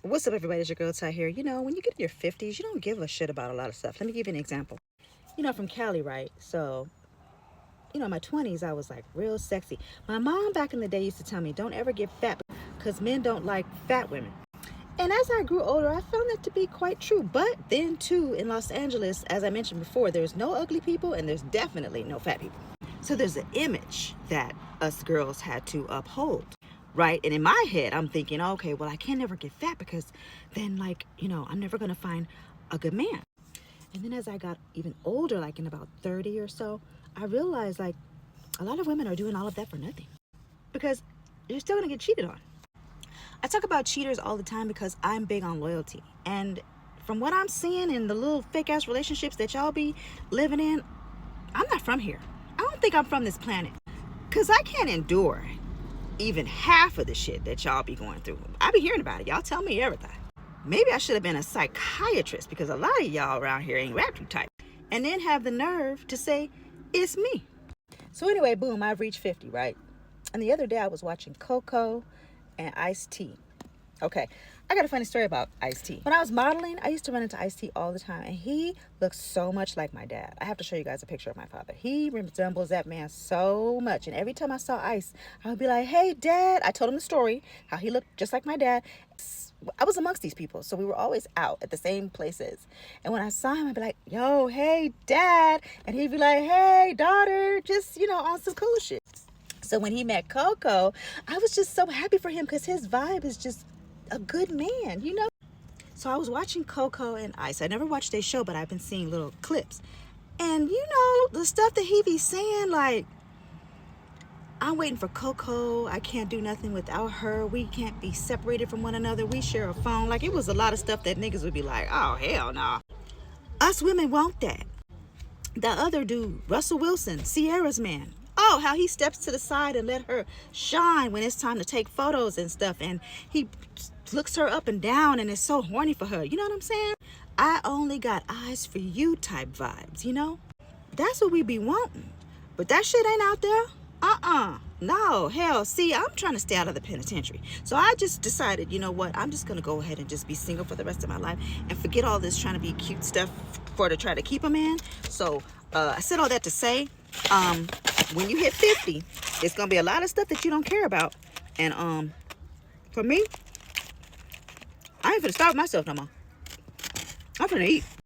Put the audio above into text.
What's up, everybody? It's your girl Ty here. You know, when you get in your 50s, you don't give a shit about a lot of stuff. Let me give you an example. You know, from Cali, right? So, you know, in my 20s, I was like real sexy. My mom back in the day used to tell me, don't ever get fat because men don't like fat women. And as I grew older, I found that to be quite true. But then, too, in Los Angeles, as I mentioned before, there's no ugly people and there's definitely no fat people. So there's an image that us girls had to uphold, right? And in my head, I'm thinking, okay, well, I can never get fat because then, like, you know, I'm never going to find a good man. And then as I got even older, like in about 30 or so, I realized, like, a lot of women are doing all of that for nothing because you're still going to get cheated on. I talk about cheaters all the time because I'm big on loyalty. And from what I'm seeing in the little fake ass relationships that y'all be living in, I'm not from here. I don't think I'm from this planet. Because I can't endure even half of the shit that y'all be going through. I be hearing about it. Y'all tell me everything. Maybe I should have been a psychiatrist because a lot of y'all around here ain't rap too tight. And then have the nerve to say, it's me. So anyway, boom, I've reached 50, right? And the other day I was watching Coco and Ice-T. Okay, I got a funny story about Ice-T. When I was modeling, I used to run into Ice-T all the time, and he looks so much like my dad. I have to show you guys a picture of my father. He resembles that man so much, and every time I saw Ice, I would be like, hey, Dad. I told him the story, how he looked just like my dad. I was amongst these people, so we were always out at the same places. And when I saw him, I'd be like, yo, hey, Dad. And he'd be like, hey, daughter, just, you know, on some cool shit. So when he met Coco, I was just so happy for him because his vibe is just a good man, you know? So I was watching Coco and Ice. I never watched their show, but I've been seeing little clips. And you know, the stuff that he be saying, like, I'm waiting for Coco. I can't do nothing without her. We can't be separated from one another. We share a phone. Like, it was a lot of stuff that niggas would be like, oh, hell no. Us women want that. The other dude, Russell Wilson, Sierra's man. Oh, how he steps to the side and let her shine when it's time to take photos and stuff. And he looks her up and down and is so horny for her. You know what I'm saying? I only got eyes for you type vibes, you know? That's what we be wanting. But that shit ain't out there. No, hell, see, I'm trying to stay out of the penitentiary. So I just decided, you know what? I'm just going to go ahead and just be single for the rest of my life and forget all this trying to be cute stuff to try to keep a man. So I said all that to say, when you hit 50, it's going to be a lot of stuff that you don't care about. And for me, I ain't finna starve myself no more. I'm finna eat.